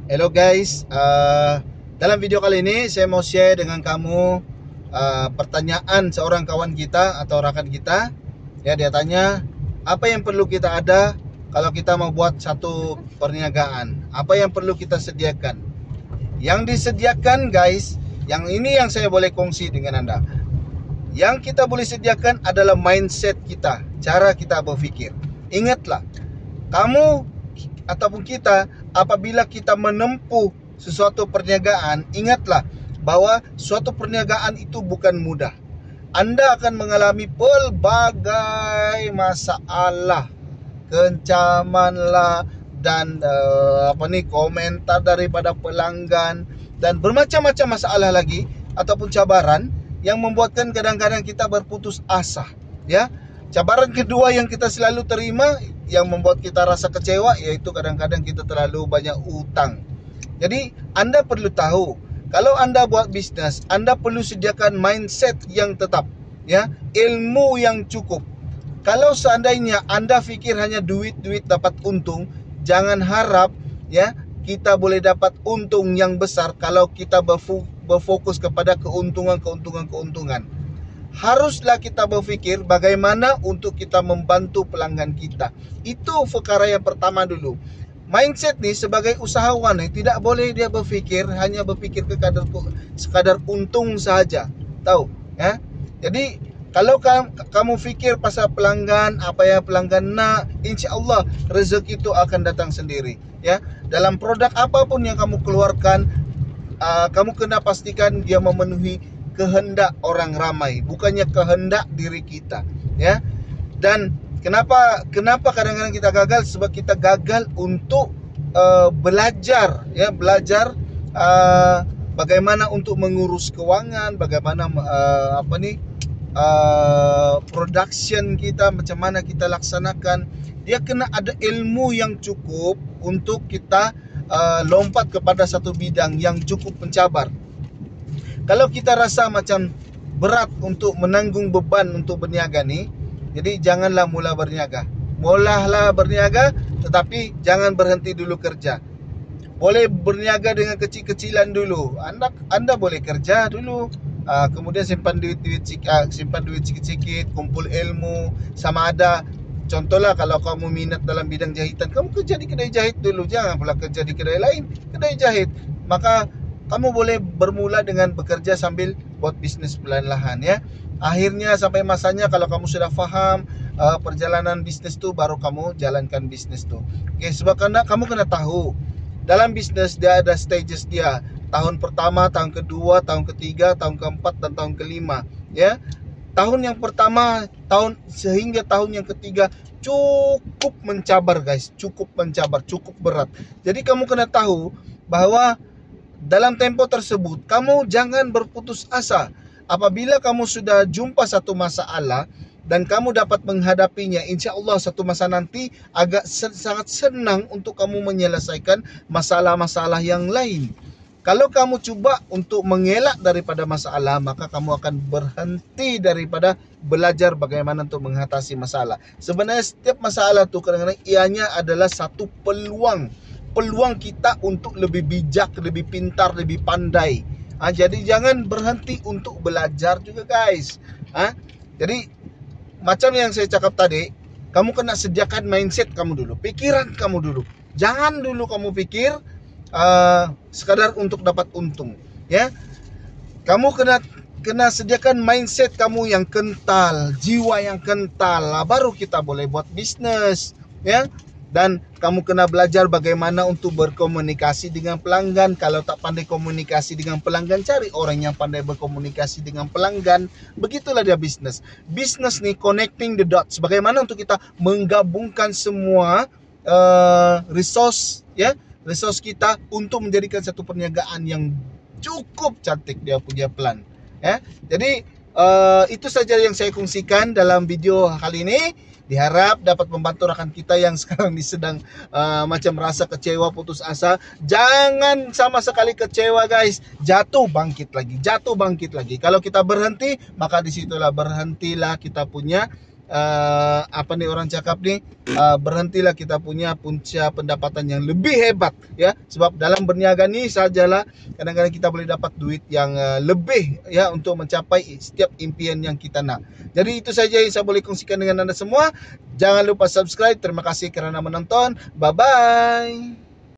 Hello guys, dalam video kali ini saya mau share dengan kamu pertanyaan seorang kawan kita atau rakan kita. Ya, dia tanya, apa yang perlu kita ada kalau kita mau buat satu perniagaan? Apa yang perlu kita sediakan? Yang disediakan guys, yang ini yang saya boleh kongsi dengan Anda. Yang kita boleh sediakan adalah mindset kita, cara kita berpikir. Ingatlah, kamu ataupun kita, apabila kita menempuh sesuatu perniagaan, ingatlah bahwa suatu perniagaan itu bukan mudah. Anda akan mengalami pelbagai masalah, kencaman lah, dan komentar daripada pelanggan, dan bermacam-macam masalah lagi ataupun cabaran yang membuatkan kadang-kadang kita berputus asa. Ya, cabaran kedua yang kita selalu terima yang membuat kita rasa kecewa, yaitu kadang-kadang kita terlalu banyak utang. Jadi Anda perlu tahu, kalau Anda buat bisnis, Anda perlu sediakan mindset yang tetap, ya, ilmu yang cukup. Kalau seandainya Anda fikir hanya duit dapat untung, jangan harap ya kita boleh dapat untung yang besar kalau kita berfokus kepada keuntungan. Haruslah kita berpikir bagaimana untuk kita membantu pelanggan kita. Itu perkara yang pertama dulu. Mindset nih sebagai usahawan nih, tidak boleh dia berpikir hanya berpikir ke sekadar untung saja. Tahu ya? Jadi kalau kamu fikir pasal pelanggan, apa yang pelanggan nak, insya Allah rezeki itu akan datang sendiri. Ya, dalam produk apapun yang kamu keluarkan, kamu kena pastikan dia memenuhi kehendak orang ramai, bukannya kehendak diri kita, ya. Dan kenapa kadang-kadang kita gagal? Sebab kita gagal untuk belajar, ya, bagaimana untuk mengurus keuangan, bagaimana production kita, macam mana kita laksanakan. Dia kena ada ilmu yang cukup untuk kita lompat kepada satu bidang yang cukup mencabar. Kalau kita rasa macam berat untuk menanggung beban untuk berniaga nih, jadi janganlah mula berniaga. Mulalah berniaga, tetapi jangan berhenti dulu kerja. Boleh berniaga dengan kecil-kecilan dulu. Anda boleh kerja dulu, kemudian simpan duit sikit-sikit, kumpul ilmu. Sama ada, contohlah kalau kamu minat dalam bidang jahitan, kamu kerja di kedai jahit dulu, jangan pula kerja di kedai lain, kedai jahit. Maka kamu boleh bermula dengan bekerja sambil buat bisnis perlahan-lahan, ya. Akhirnya sampai masanya kalau kamu sudah faham perjalanan bisnis tu, baru kamu jalankan bisnis tu. Oke, sebab kamu kena tahu dalam bisnis dia ada stages dia. Tahun pertama, tahun kedua, tahun ketiga, tahun keempat, dan tahun kelima, ya. Tahun yang pertama, sehingga tahun yang ketiga cukup mencabar guys, cukup berat. Jadi kamu kena tahu bahwa dalam tempo tersebut kamu jangan berputus asa. Apabila kamu sudah jumpa satu masalah dan kamu dapat menghadapinya, insya Allah satu masa nanti sangat senang untuk kamu menyelesaikan masalah-masalah yang lain. Kalau kamu coba untuk mengelak daripada masalah, maka kamu akan berhenti daripada belajar bagaimana untuk mengatasi masalah. Sebenarnya setiap masalah itu kadang-kadang ianya adalah satu peluang kita untuk lebih bijak, lebih pintar, lebih pandai. Jadi jangan berhenti untuk belajar juga guys. Jadi macam yang saya cakap tadi, kamu kena sediakan mindset kamu dulu, pikiran kamu dulu. Jangan dulu kamu pikir sekadar untuk dapat untung, ya. Kamu kena sediakan mindset kamu yang kental, jiwa yang kental, baru kita boleh buat bisnis, ya. Dan kamu kena belajar bagaimana untuk berkomunikasi dengan pelanggan. Kalau tak pandai komunikasi dengan pelanggan, cari orang yang pandai berkomunikasi dengan pelanggan. Begitulah dia bisnis. Bisnis nih connecting the dots. Bagaimana untuk kita menggabungkan semua resource kita untuk menjadikan satu perniagaan yang cukup cantik dia punya plan. Ya. Jadi itu saja yang saya kongsikan dalam video kali ini. Diharap dapat membantu rekan kita yang sekarang sedang macam rasa kecewa, putus asa. Jangan sama sekali kecewa guys. Jatuh bangkit lagi. Kalau kita berhenti, maka disitulah berhentilah kita punya apa nih orang cakap nih, berhentilah kita punya punca pendapatan yang lebih hebat ya, sebab dalam berniaga nih sajalah kadang-kadang kita boleh dapat duit yang lebih ya untuk mencapai setiap impian yang kita nak. Jadi itu saja yang saya boleh kongsikan dengan Anda semua. Jangan lupa subscribe. Terima kasih kerana menonton. Bye bye.